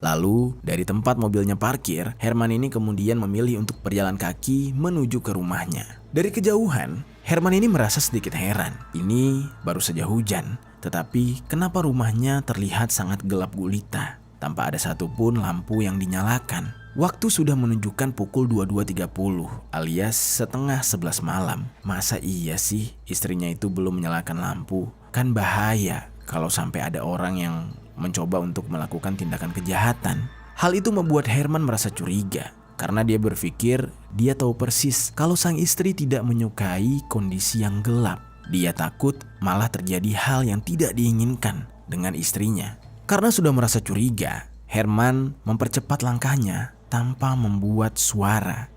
Lalu, dari tempat mobilnya parkir, Herman ini kemudian memilih untuk berjalan kaki menuju ke rumahnya. Dari kejauhan, Herman ini merasa sedikit heran. Ini baru saja hujan, tetapi kenapa rumahnya terlihat sangat gelap gulita, tanpa ada satupun lampu yang dinyalakan. Waktu sudah menunjukkan pukul 22.30 alias setengah 11 malam. Masa iya sih istrinya itu belum menyalakan lampu? Kan bahaya kalau sampai ada orang yang mencoba untuk melakukan tindakan kejahatan. Hal itu membuat Herman merasa curiga karena dia berpikir dia tahu persis kalau sang istri tidak menyukai kondisi yang gelap. Dia takut malah terjadi hal yang tidak diinginkan dengan istrinya. Karena sudah merasa curiga, Herman mempercepat langkahnya tanpa membuat suara.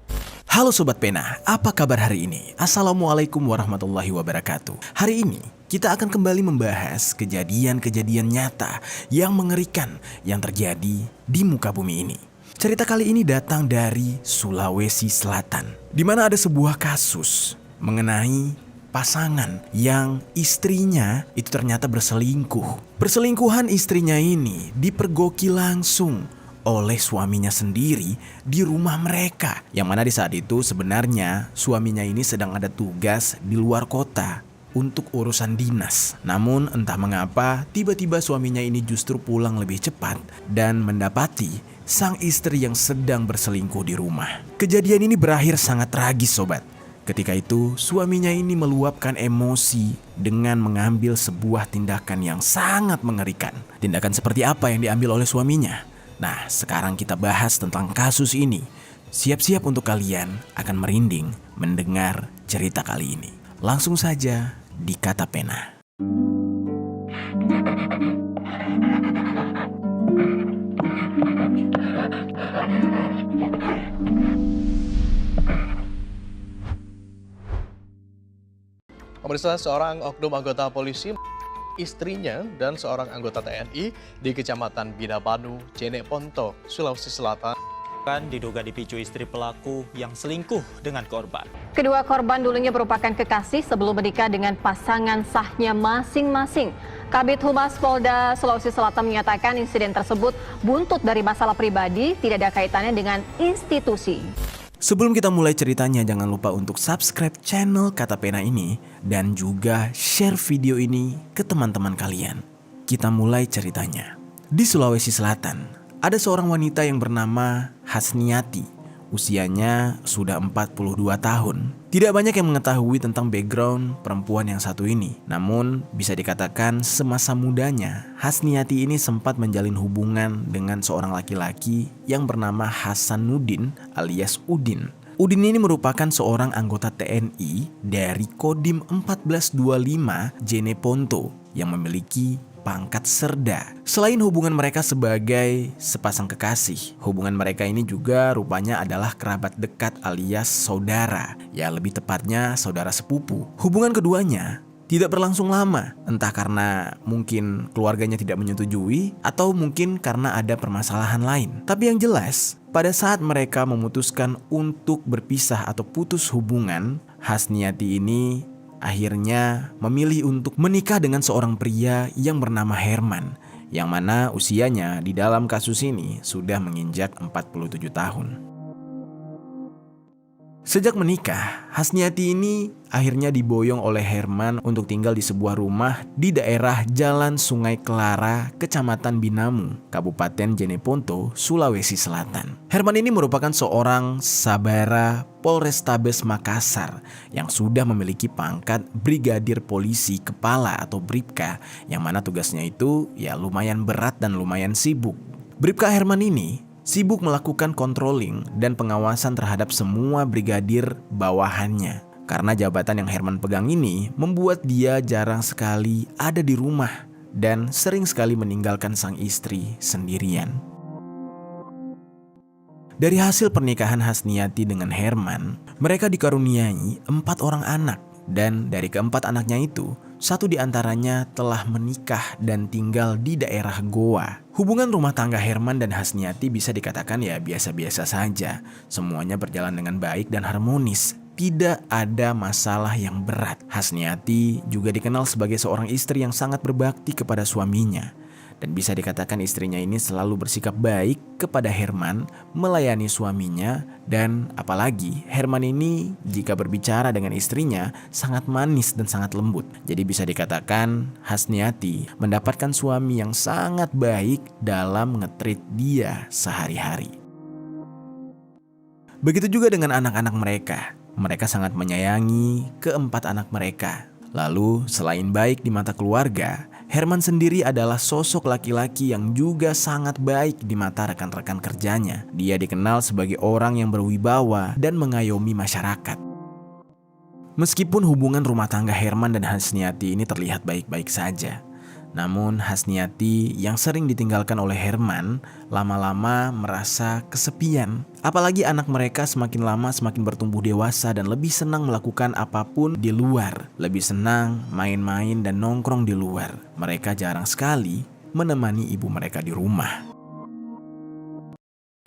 Halo Sobat Pena, apa kabar hari ini? Assalamualaikum warahmatullahi wabarakatuh. Hari ini kita akan kembali membahas kejadian-kejadian nyata yang mengerikan yang terjadi di muka bumi ini. Cerita kali ini datang dari Sulawesi Selatan, di mana ada sebuah kasus mengenai pasangan yang istrinya itu ternyata berselingkuh. Perselingkuhan istrinya ini dipergoki langsung oleh suaminya sendiri di rumah mereka. Yang mana di saat itu sebenarnya suaminya ini sedang ada tugas di luar kota untuk urusan dinas. Namun entah mengapa tiba-tiba suaminya ini justru pulang lebih cepat dan mendapati sang istri yang sedang berselingkuh di rumah. Kejadian ini berakhir sangat tragis sobat. Ketika itu suaminya ini meluapkan emosi dengan mengambil sebuah tindakan yang sangat mengerikan. Tindakan seperti apa yang diambil oleh suaminya? Nah, sekarang kita bahas tentang kasus ini. Siap-siap untuk kalian akan merinding mendengar cerita kali ini. Langsung saja di Kata Pena. Pemirsa, seorang oknum anggota polisi, istrinya dan seorang anggota TNI di Kecamatan Bidabanu, Jeneponto, Sulawesi Selatan diduga dipicu istri pelaku yang selingkuh dengan korban. Kedua korban dulunya merupakan kekasih sebelum menikah dengan pasangan sahnya masing-masing. Kabid Humas Polda Sulawesi Selatan menyatakan insiden tersebut buntut dari masalah pribadi, tidak ada kaitannya dengan institusi. Sebelum kita mulai ceritanya, jangan lupa untuk subscribe channel Kata Pena ini dan juga share video ini ke teman-teman kalian. Kita mulai ceritanya. Di Sulawesi Selatan, ada seorang wanita yang bernama Hasniati. Usianya sudah 42 tahun. Tidak banyak yang mengetahui tentang background perempuan yang satu ini. Namun bisa dikatakan semasa mudanya Hasniati ini sempat menjalin hubungan dengan seorang laki-laki yang bernama Hasanuddin alias Udin. Udin ini merupakan seorang anggota TNI dari Kodim 1425 Jeneponto yang memiliki pangkat serda. Selain hubungan mereka sebagai sepasang kekasih, hubungan mereka ini juga rupanya adalah kerabat dekat alias saudara. Ya lebih tepatnya saudara sepupu. Hubungan keduanya tidak berlangsung lama, entah karena mungkin keluarganya tidak menyetujui atau mungkin karena ada permasalahan lain. Tapi yang jelas, pada saat mereka memutuskan untuk berpisah atau putus hubungan, Hasniati ini akhirnya memilih untuk menikah dengan seorang pria yang bernama Herman, yang mana usianya di dalam kasus ini sudah menginjak 47 tahun. Sejak menikah, Hasniati ini akhirnya diboyong oleh Herman untuk tinggal di sebuah rumah di daerah Jalan Sungai Kelara, Kecamatan Binamu, Kabupaten Jeneponto, Sulawesi Selatan. Herman ini merupakan seorang sabara Polrestabes Makassar yang sudah memiliki pangkat Brigadir Polisi Kepala atau Bribka, yang mana tugasnya itu ya lumayan berat dan lumayan sibuk. Bribka Herman ini sibuk melakukan controlling dan pengawasan terhadap semua brigadir bawahannya. Karena jabatan yang Herman pegang ini membuat dia jarang sekali ada di rumah dan sering sekali meninggalkan sang istri sendirian. Dari hasil pernikahan Hasniati dengan Herman, mereka dikaruniai 4 orang anak. Dan dari keempat anaknya itu, 1 diantaranya telah menikah dan tinggal di daerah Goa. Hubungan rumah tangga Herman dan Hasniati bisa dikatakan ya biasa-biasa saja. Semuanya berjalan dengan baik dan harmonis. Tidak ada masalah yang berat. Hasniati juga dikenal sebagai seorang istri yang sangat berbakti kepada suaminya. Dan bisa dikatakan istrinya ini selalu bersikap baik kepada Herman, melayani suaminya, dan apalagi Herman ini jika berbicara dengan istrinya sangat manis dan sangat lembut. Jadi bisa dikatakan Hasniati mendapatkan suami yang sangat baik dalam nge-treat dia sehari-hari. Begitu juga dengan anak-anak mereka. Mereka sangat menyayangi keempat anak mereka. Lalu selain baik di mata keluarga, Herman sendiri adalah sosok laki-laki yang juga sangat baik di mata rekan-rekan kerjanya. Dia dikenal sebagai orang yang berwibawa dan mengayomi masyarakat. Meskipun hubungan rumah tangga Herman dan Hasniati ini terlihat baik-baik saja, namun Hasniati yang sering ditinggalkan oleh Herman lama-lama merasa kesepian. Apalagi anak mereka semakin lama semakin bertumbuh dewasa dan lebih senang melakukan apapun di luar. Lebih senang main-main dan nongkrong di luar. Mereka jarang sekali menemani ibu mereka di rumah.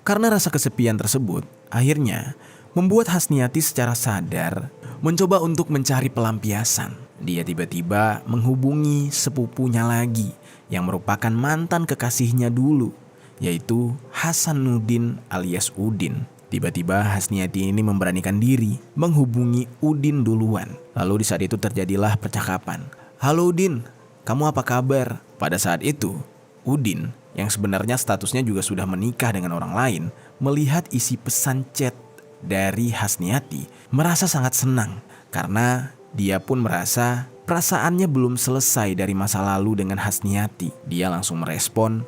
Karena rasa kesepian tersebut, akhirnya membuat Hasniati secara sadar mencoba untuk mencari pelampiasan. Dia tiba-tiba menghubungi sepupunya lagi yang merupakan mantan kekasihnya dulu, yaitu Hasanuddin alias Udin. Tiba-tiba Hasniati ini memberanikan diri menghubungi Udin duluan. Lalu di saat itu terjadilah percakapan. "Halo Udin, kamu apa kabar?" Pada saat itu, Udin yang sebenarnya statusnya juga sudah menikah dengan orang lain, melihat isi pesan chat dari Hasniati, merasa sangat senang karena dia pun merasa perasaannya belum selesai dari masa lalu dengan Hasniati. Dia langsung merespon,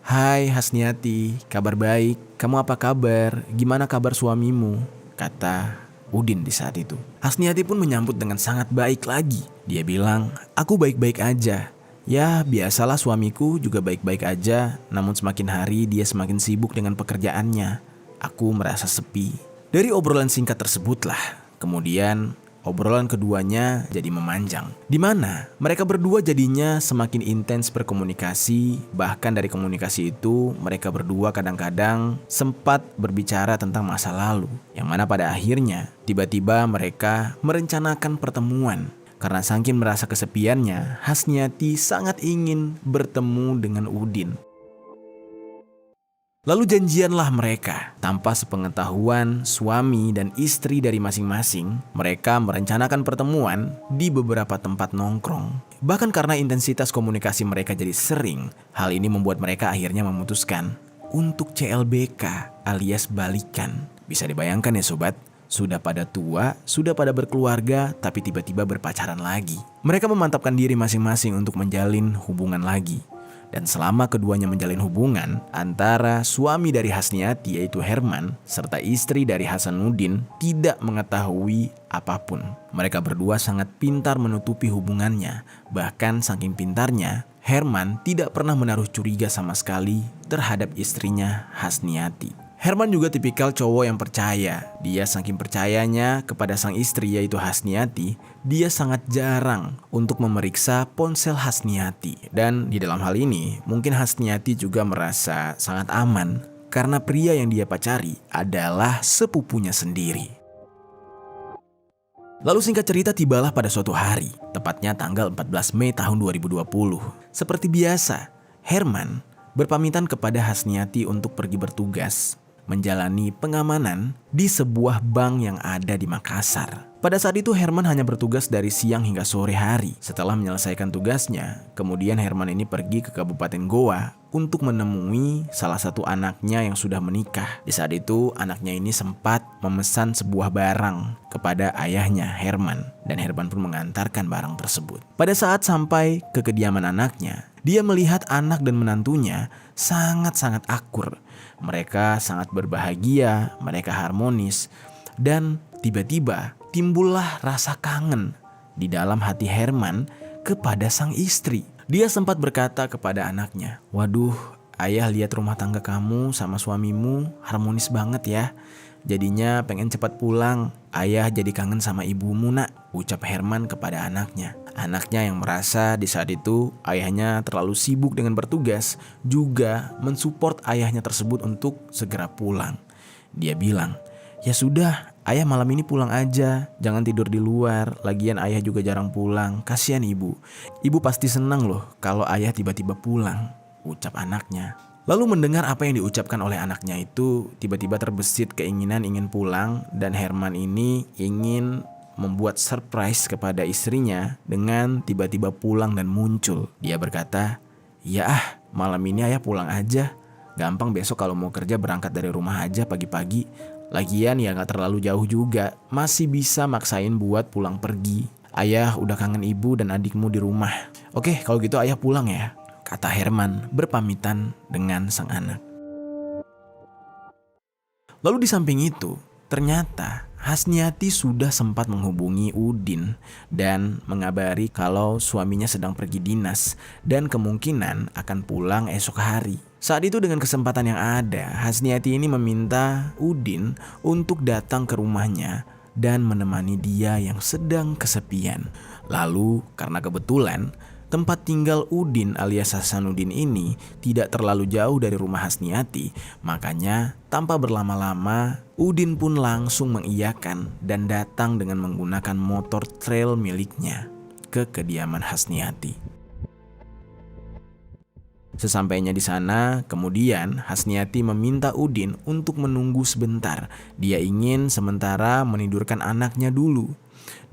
"Hai Hasniati, kabar baik. Kamu apa kabar? Gimana kabar suamimu?" kata Udin di saat itu. Hasniati pun menyambut dengan sangat baik lagi. Dia bilang, "Aku baik-baik aja. Ya biasalah suamiku juga baik-baik aja, namun semakin hari dia semakin sibuk dengan pekerjaannya. Aku merasa sepi." Dari obrolan singkat tersebutlah, kemudian obrolan keduanya jadi memanjang, di mana mereka berdua jadinya semakin intens berkomunikasi. Bahkan dari komunikasi itu mereka berdua kadang-kadang sempat berbicara tentang masa lalu, yang mana pada akhirnya tiba-tiba mereka merencanakan pertemuan. Karena saking merasa kesepiannya, Hasniati sangat ingin bertemu dengan Udin. Lalu janjianlah mereka. Tanpa sepengetahuan suami dan istri dari masing-masing, mereka merencanakan pertemuan di beberapa tempat nongkrong. Bahkan karena intensitas komunikasi mereka jadi sering, hal ini membuat mereka akhirnya memutuskan untuk CLBK alias balikan. Bisa dibayangkan ya sobat, sudah pada tua, sudah pada berkeluarga, tapi tiba-tiba berpacaran lagi. Mereka memantapkan diri masing-masing untuk menjalin hubungan lagi. Dan selama keduanya menjalin hubungan, antara suami dari Hasniati yaitu Herman serta istri dari Hasanuddin tidak mengetahui apapun. Mereka berdua sangat pintar menutupi hubungannya. Bahkan saking pintarnya, Herman tidak pernah menaruh curiga sama sekali terhadap istrinya Hasniati. Herman juga tipikal cowok yang percaya. Dia saking percayanya kepada sang istri yaitu Hasniati, dia sangat jarang untuk memeriksa ponsel Hasniati. Dan di dalam hal ini, mungkin Hasniati juga merasa sangat aman karena pria yang dia pacari adalah sepupunya sendiri. Lalu singkat cerita tibalah pada suatu hari, tepatnya tanggal 14 Mei tahun 2020. Seperti biasa, Herman berpamitan kepada Hasniati untuk pergi bertugas menjalani pengamanan di sebuah bank yang ada di Makassar. Pada saat itu Herman hanya bertugas dari siang hingga sore hari. Setelah menyelesaikan tugasnya, kemudian Herman ini pergi ke Kabupaten Goa untuk menemui salah satu anaknya yang sudah menikah. Di saat itu anaknya ini sempat memesan sebuah barang kepada ayahnya Herman, dan Herman pun mengantarkan barang tersebut. Pada saat sampai ke kediaman anaknya, dia melihat anak dan menantunya sangat-sangat akur. Mereka sangat berbahagia, mereka harmonis, dan tiba-tiba timbullah rasa kangen di dalam hati Herman kepada sang istri. Dia sempat berkata kepada anaknya, "Waduh, ayah lihat rumah tangga kamu sama suamimu harmonis banget ya. Jadinya pengen cepat pulang. Ayah jadi kangen sama ibumu nak," ucap Herman kepada anaknya. Anaknya yang merasa di saat itu ayahnya terlalu sibuk dengan bertugas juga mensupport ayahnya tersebut untuk segera pulang. Dia bilang, "Ya sudah, ayah malam ini pulang aja. Jangan tidur di luar. Lagian ayah juga jarang pulang. Kasihan ibu. Ibu pasti senang loh kalau ayah tiba-tiba pulang," ucap anaknya. Lalu mendengar apa yang diucapkan oleh anaknya itu, tiba-tiba terbesit keinginan ingin pulang dan Herman ini ingin membuat surprise kepada istrinya dengan tiba-tiba pulang dan muncul. Dia berkata, "Ya malam ini ayah pulang aja. Gampang besok kalau mau kerja berangkat dari rumah aja pagi-pagi. Lagian ya gak terlalu jauh juga, masih bisa maksain buat pulang pergi. Ayah udah kangen ibu dan adikmu di rumah. Oke, kalau gitu ayah pulang ya," kata Herman berpamitan dengan sang anak. Lalu di samping itu, ternyata Hasniati sudah sempat menghubungi Udin dan mengabari kalau suaminya sedang pergi dinas dan kemungkinan akan pulang esok hari. Saat itu dengan kesempatan yang ada, Hasniati ini meminta Udin untuk datang ke rumahnya dan menemani dia yang sedang kesepian. Lalu karena kebetulan tempat tinggal Udin alias Hasanuddin ini tidak terlalu jauh dari rumah Hasniati, makanya tanpa berlama-lama Udin pun langsung mengiyakan dan datang dengan menggunakan motor trail miliknya ke kediaman Hasniati. Sesampainya di sana, kemudian Hasniati meminta Udin untuk menunggu sebentar. Dia ingin sementara menidurkan anaknya dulu.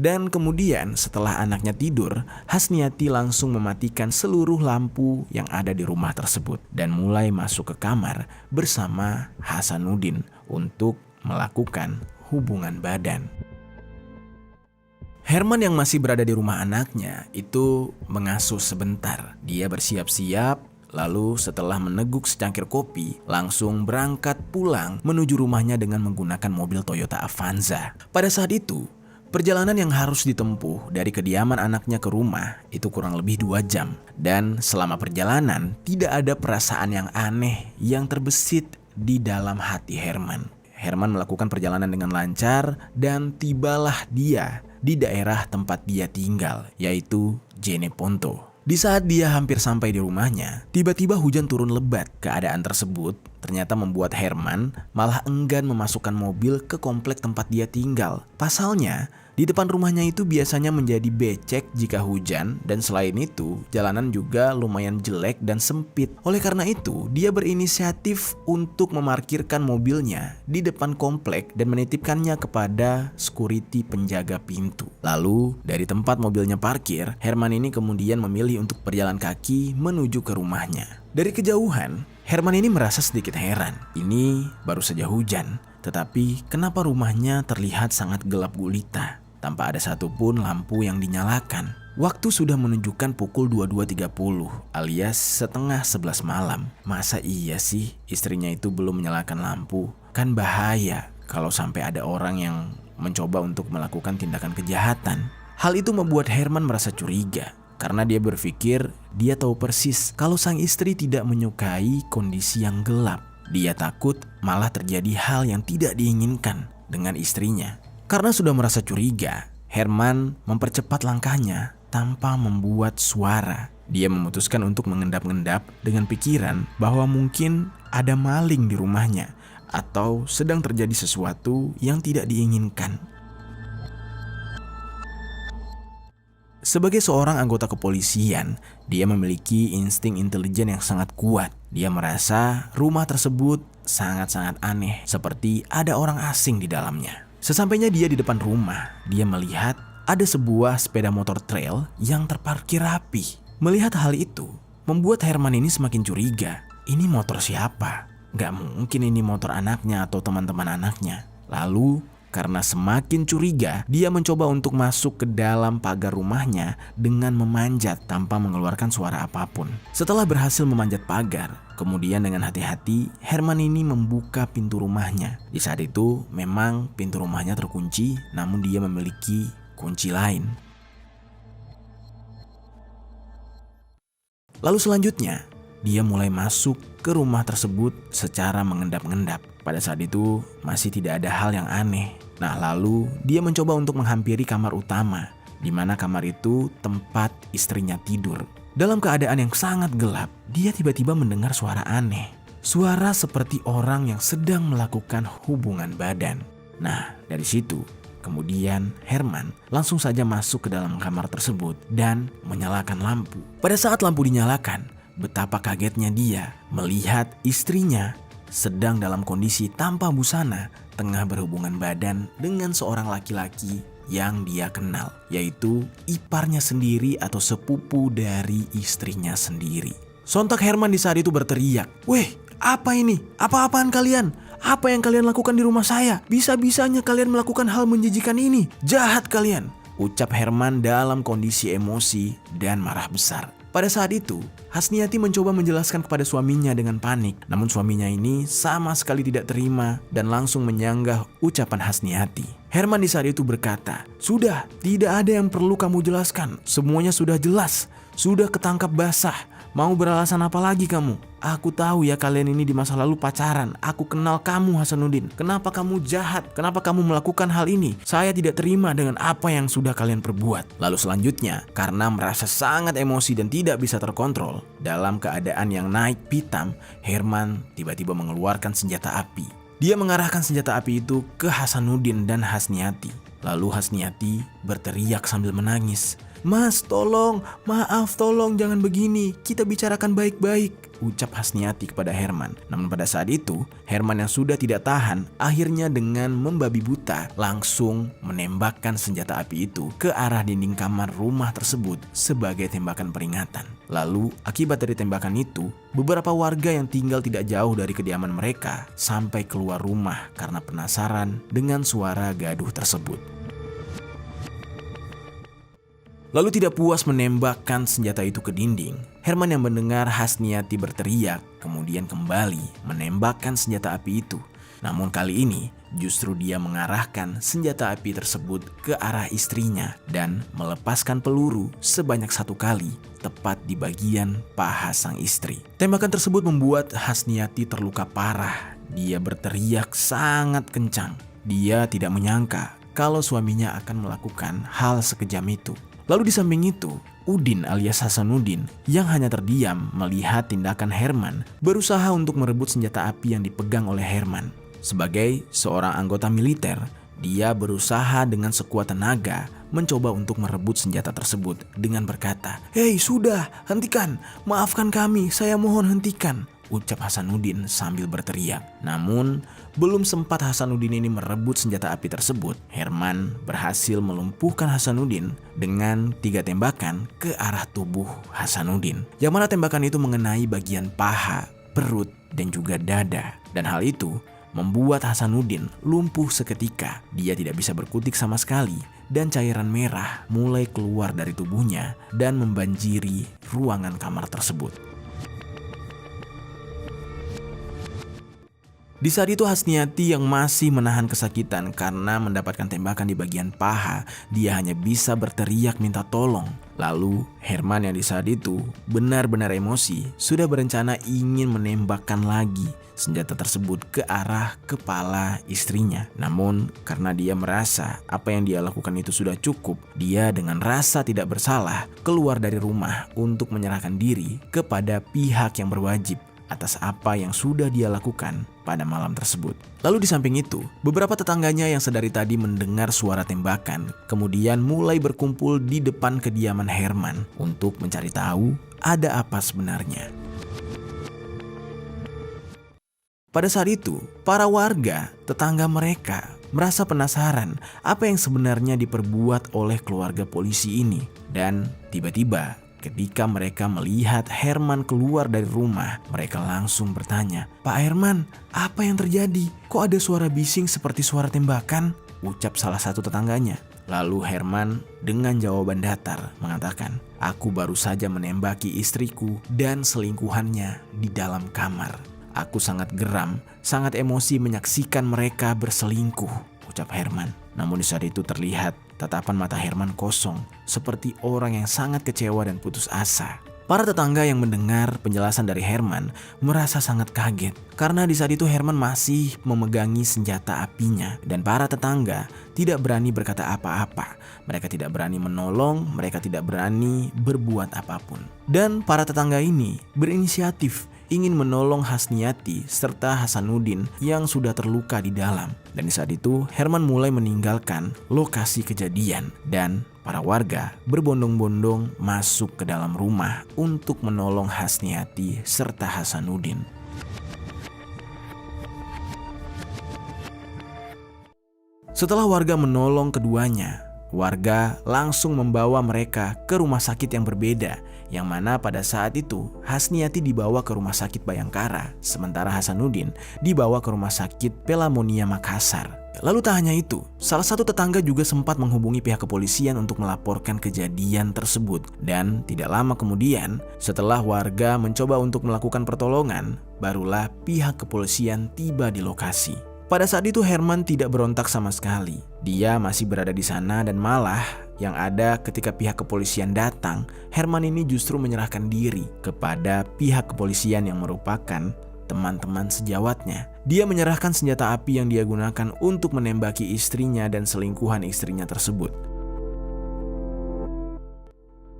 Dan kemudian setelah anaknya tidur, Hasniati langsung mematikan seluruh lampu yang ada di rumah tersebut dan mulai masuk ke kamar bersama Hasanuddin untuk melakukan hubungan badan. Herman yang masih berada di rumah anaknya itu mengasuh sebentar. Dia bersiap-siap. Lalu setelah meneguk secangkir kopi, langsung berangkat pulang menuju rumahnya dengan menggunakan mobil Toyota Avanza. Pada saat itu, perjalanan yang harus ditempuh dari kediaman anaknya ke rumah itu kurang lebih 2 jam. Dan selama perjalanan, tidak ada perasaan yang aneh yang terbesit di dalam hati Herman. Herman melakukan perjalanan dengan lancar dan tibalah dia di daerah tempat dia tinggal, yaitu Jeneponto. Di saat dia hampir sampai di rumahnya, tiba-tiba hujan turun lebat. Keadaan tersebut ternyata membuat Herman malah enggan memasukkan mobil ke komplek tempat dia tinggal. Pasalnya, di depan rumahnya itu biasanya menjadi becek jika hujan dan selain itu, jalanan juga lumayan jelek dan sempit. Oleh karena itu, dia berinisiatif untuk memarkirkan mobilnya di depan komplek dan menitipkannya kepada security penjaga pintu. Lalu, dari tempat mobilnya parkir, Herman ini kemudian memilih untuk berjalan kaki menuju ke rumahnya. Dari kejauhan, Herman ini merasa sedikit heran. Ini baru saja hujan, tetapi kenapa rumahnya terlihat sangat gelap gulita? Tanpa ada satupun lampu yang dinyalakan. Waktu sudah menunjukkan pukul 22.30 alias setengah 11 malam. Masa iya sih istrinya itu belum menyalakan lampu? Kan bahaya kalau sampai ada orang yang mencoba untuk melakukan tindakan kejahatan. Hal itu membuat Herman merasa curiga. Karena dia berpikir dia tahu persis kalau sang istri tidak menyukai kondisi yang gelap. Dia takut malah terjadi hal yang tidak diinginkan dengan istrinya. Karena sudah merasa curiga, Herman mempercepat langkahnya tanpa membuat suara. Dia memutuskan untuk mengendap-endap dengan pikiran bahwa mungkin ada maling di rumahnya atau sedang terjadi sesuatu yang tidak diinginkan. Sebagai seorang anggota kepolisian, dia memiliki insting intelijen yang sangat kuat. Dia merasa rumah tersebut sangat-sangat aneh, seperti ada orang asing di dalamnya. Sesampainya dia di depan rumah, dia melihat ada sebuah sepeda motor trail yang terparkir rapi. Melihat hal itu, membuat Herman ini semakin curiga. Ini motor siapa? Gak mungkin ini motor anaknya atau teman-teman anaknya. Lalu, karena semakin curiga, dia mencoba untuk masuk ke dalam pagar rumahnya dengan memanjat tanpa mengeluarkan suara apapun. Setelah berhasil memanjat pagar, kemudian dengan hati-hati, Herman ini membuka pintu rumahnya. Di saat itu, memang pintu rumahnya terkunci, namun dia memiliki kunci lain. Lalu selanjutnya, dia mulai masuk ke rumah tersebut secara mengendap-endap. Pada saat itu, masih tidak ada hal yang aneh. Nah, lalu dia mencoba untuk menghampiri kamar utama, di mana kamar itu tempat istrinya tidur. Dalam keadaan yang sangat gelap, dia tiba-tiba mendengar suara aneh. Suara seperti orang yang sedang melakukan hubungan badan. Nah, dari situ, kemudian Herman langsung saja masuk ke dalam kamar tersebut dan menyalakan lampu. Pada saat lampu dinyalakan, betapa kagetnya dia melihat istrinya sedang dalam kondisi tanpa busana tengah berhubungan badan dengan seorang laki-laki yang dia kenal, yaitu iparnya sendiri atau sepupu dari istrinya sendiri. Sontak Herman di saat itu berteriak, "Weh, apa ini? Apa-apaan kalian? Apa yang kalian lakukan di rumah saya? Bisa-bisanya kalian melakukan hal menjijikan ini. Jahat kalian!" ucap Herman dalam kondisi emosi dan marah besar. Pada saat itu, Hasniati mencoba menjelaskan kepada suaminya dengan panik. Namun suaminya ini sama sekali tidak terima dan langsung menyanggah ucapan Hasniati. Herman di saat itu berkata, "Sudah, tidak ada yang perlu kamu jelaskan. Semuanya sudah jelas. Sudah ketangkap basah. Mau beralasan apa lagi kamu? Aku tahu ya kalian ini di masa lalu pacaran. Aku kenal kamu, Hasanuddin. Kenapa kamu jahat? Kenapa kamu melakukan hal ini? Saya tidak terima dengan apa yang sudah kalian perbuat." Lalu selanjutnya, karena merasa sangat emosi dan tidak bisa terkontrol, dalam keadaan yang naik pitam, Herman tiba-tiba mengeluarkan senjata api. Dia mengarahkan senjata api itu ke Hasanuddin dan Hasniati. Lalu Hasniati berteriak sambil menangis, "Mas, tolong, maaf, tolong jangan begini, kita bicarakan baik-baik," ucap Hasniati kepada Herman. Namun pada saat itu, Herman yang sudah tidak tahan akhirnya dengan membabi buta langsung menembakkan senjata api itu ke arah dinding kamar rumah tersebut sebagai tembakan peringatan. Lalu akibat dari tembakan itu, beberapa warga yang tinggal tidak jauh dari kediaman mereka sampai keluar rumah karena penasaran dengan suara gaduh tersebut. Lalu tidak puas menembakkan senjata itu ke dinding, Herman yang mendengar Hasniati berteriak kemudian kembali menembakkan senjata api itu. Namun kali ini justru dia mengarahkan senjata api tersebut ke arah istrinya dan melepaskan peluru sebanyak 1 kali tepat di bagian paha sang istri. Tembakan tersebut membuat Hasniati terluka parah. Dia berteriak sangat kencang. Dia tidak menyangka kalau suaminya akan melakukan hal sekejam itu. Lalu di samping itu, Udin alias Hasanuddin yang hanya terdiam melihat tindakan Herman berusaha untuk merebut senjata api yang dipegang oleh Herman. Sebagai seorang anggota militer, dia berusaha dengan sekuat tenaga mencoba untuk merebut senjata tersebut dengan berkata, "Hei, sudah, hentikan, maafkan kami, saya mohon hentikan," ucap Hasanuddin sambil berteriak. Namun, belum sempat Hasanuddin ini merebut senjata api tersebut, Herman berhasil melumpuhkan Hasanuddin dengan 3 tembakan ke arah tubuh Hasanuddin. Yang mana tembakan itu mengenai bagian paha, perut, dan juga dada. Dan hal itu membuat Hasanuddin lumpuh seketika. Dia tidak bisa berkutik sama sekali dan cairan merah mulai keluar dari tubuhnya dan membanjiri ruangan kamar tersebut. Di saat itu Hasniati yang masih menahan kesakitan karena mendapatkan tembakan di bagian paha, dia hanya bisa berteriak minta tolong. Lalu Herman yang di saat itu benar-benar emosi sudah berencana ingin menembakkan lagi senjata tersebut ke arah kepala istrinya. Namun karena dia merasa apa yang dia lakukan itu sudah cukup, dia dengan rasa tidak bersalah keluar dari rumah untuk menyerahkan diri kepada pihak yang berwajib atas apa yang sudah dia lakukan pada malam tersebut. Lalu di samping itu, beberapa tetangganya yang sedari tadi mendengar suara tembakan kemudian mulai berkumpul di depan kediaman Herman untuk mencari tahu ada apa sebenarnya. Pada saat itu, para warga, tetangga mereka merasa penasaran apa yang sebenarnya diperbuat oleh keluarga polisi ini. Dan tiba-tiba ketika mereka melihat Herman keluar dari rumah, mereka langsung bertanya, "Pak Herman, apa yang terjadi? Kok ada suara bising seperti suara tembakan?" ucap salah satu tetangganya. Lalu Herman dengan jawaban datar mengatakan, "Aku baru saja menembaki istriku dan selingkuhannya di dalam kamar. Aku sangat geram, sangat emosi menyaksikan mereka berselingkuh," ucap Herman. Namun di saat itu terlihat tatapan mata Herman kosong, seperti orang yang sangat kecewa dan putus asa. Para tetangga yang mendengar penjelasan dari Herman merasa sangat kaget, karena di saat itu Herman masih memegangi senjata apinya, dan para tetangga tidak berani berkata apa-apa. Mereka tidak berani menolong, mereka tidak berani berbuat apapun. Dan para tetangga ini berinisiatif ingin menolong Hasniati serta Hasanuddin yang sudah terluka di dalam. Dan di saat itu Herman mulai meninggalkan lokasi kejadian dan para warga berbondong-bondong masuk ke dalam rumah untuk menolong Hasniati serta Hasanuddin. Setelah warga menolong keduanya, warga langsung membawa mereka ke rumah sakit yang berbeda, yang mana pada saat itu Hasniati dibawa ke rumah sakit Bayangkara, sementara Hasanuddin dibawa ke rumah sakit Pelamonia Makassar. Lalu tak hanya itu, salah satu tetangga juga sempat menghubungi pihak kepolisian untuk melaporkan kejadian tersebut. Dan tidak lama kemudian, setelah warga mencoba untuk melakukan pertolongan, barulah pihak kepolisian tiba di lokasi. Pada saat itu Herman tidak berontak sama sekali. Dia masih berada di sana dan malah yang ada ketika pihak kepolisian datang, Herman ini justru menyerahkan diri kepada pihak kepolisian yang merupakan teman-teman sejawatnya. Dia menyerahkan senjata api yang dia gunakan untuk menembaki istrinya dan selingkuhan istrinya tersebut.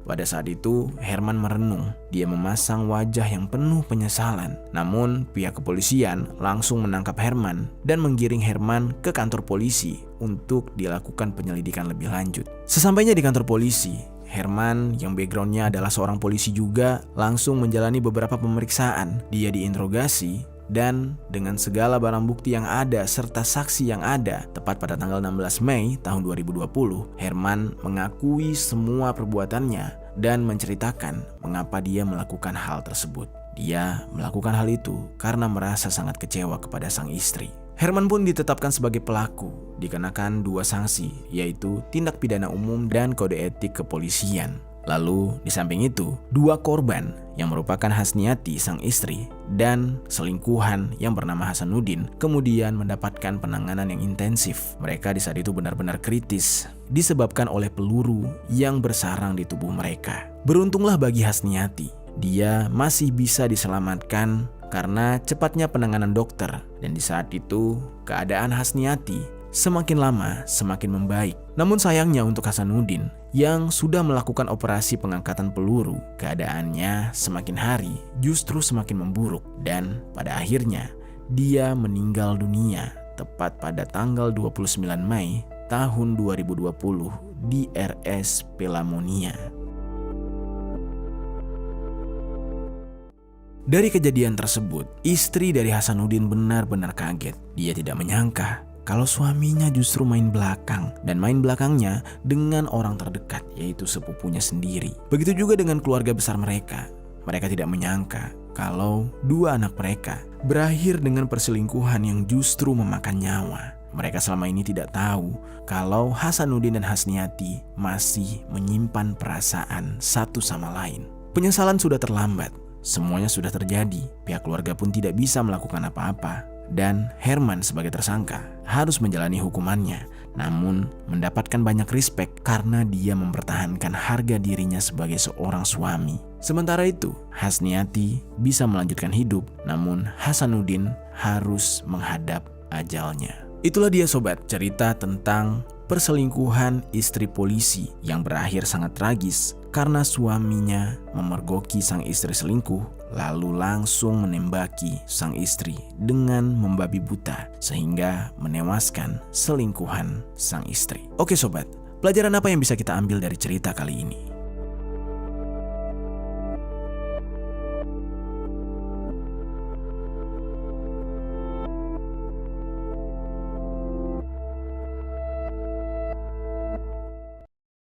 Pada saat itu, Herman merenung. Dia memasang wajah yang penuh penyesalan. Namun, pihak kepolisian langsung menangkap Herman dan menggiring Herman ke kantor polisi untuk dilakukan penyelidikan lebih lanjut. Sesampainya di kantor polisi, Herman yang backgroundnya adalah seorang polisi juga langsung menjalani beberapa pemeriksaan. Dia diinterogasi dan dengan segala barang bukti yang ada serta saksi yang ada, tepat pada tanggal 16 Mei tahun 2020, Herman mengakui semua perbuatannya dan menceritakan mengapa dia melakukan hal tersebut. Dia melakukan hal itu karena merasa sangat kecewa kepada sang istri. Herman pun ditetapkan sebagai pelaku, dikenakan 2 sanksi, yaitu tindak pidana umum dan kode etik kepolisian. Lalu di samping itu, 2 korban yang merupakan Hasniati sang istri dan selingkuhan yang bernama Hasanuddin kemudian mendapatkan penanganan yang intensif. Mereka di saat itu benar-benar kritis disebabkan oleh peluru yang bersarang di tubuh mereka. Beruntunglah bagi Hasniati, dia masih bisa diselamatkan karena cepatnya penanganan dokter, dan di saat itu keadaan Hasniati semakin lama semakin membaik. Namun sayangnya untuk Hasanuddin yang sudah melakukan operasi pengangkatan peluru, keadaannya semakin hari justru semakin memburuk dan pada akhirnya dia meninggal dunia tepat pada tanggal 29 Mei tahun 2020 di RS Pelamonia. Dari kejadian tersebut, istri dari Hasanuddin benar-benar kaget. Dia tidak menyangka kalau suaminya justru main belakang, dan main belakangnya dengan orang terdekat, yaitu sepupunya sendiri. Begitu juga dengan keluarga besar mereka. Mereka tidak menyangka kalau 2 anak mereka berakhir dengan perselingkuhan yang justru memakan nyawa. Mereka selama ini tidak tahu kalau Hasanuddin dan Hasniati masih menyimpan perasaan satu sama lain. Penyesalan sudah terlambat, semuanya sudah terjadi, pihak keluarga pun tidak bisa melakukan apa-apa. Dan Herman sebagai tersangka harus menjalani hukumannya, namun mendapatkan banyak respek karena dia mempertahankan harga dirinya sebagai seorang suami. Sementara itu, Hasniati bisa melanjutkan hidup, namun Hasanuddin harus menghadap ajalnya. Itulah dia sobat, cerita tentang perselingkuhan istri polisi yang berakhir sangat tragis karena suaminya memergoki sang istri selingkuh, lalu langsung menembaki sang istri dengan membabi buta sehingga menewaskan selingkuhan sang istri. Oke sobat, pelajaran apa yang bisa kita ambil dari cerita kali ini?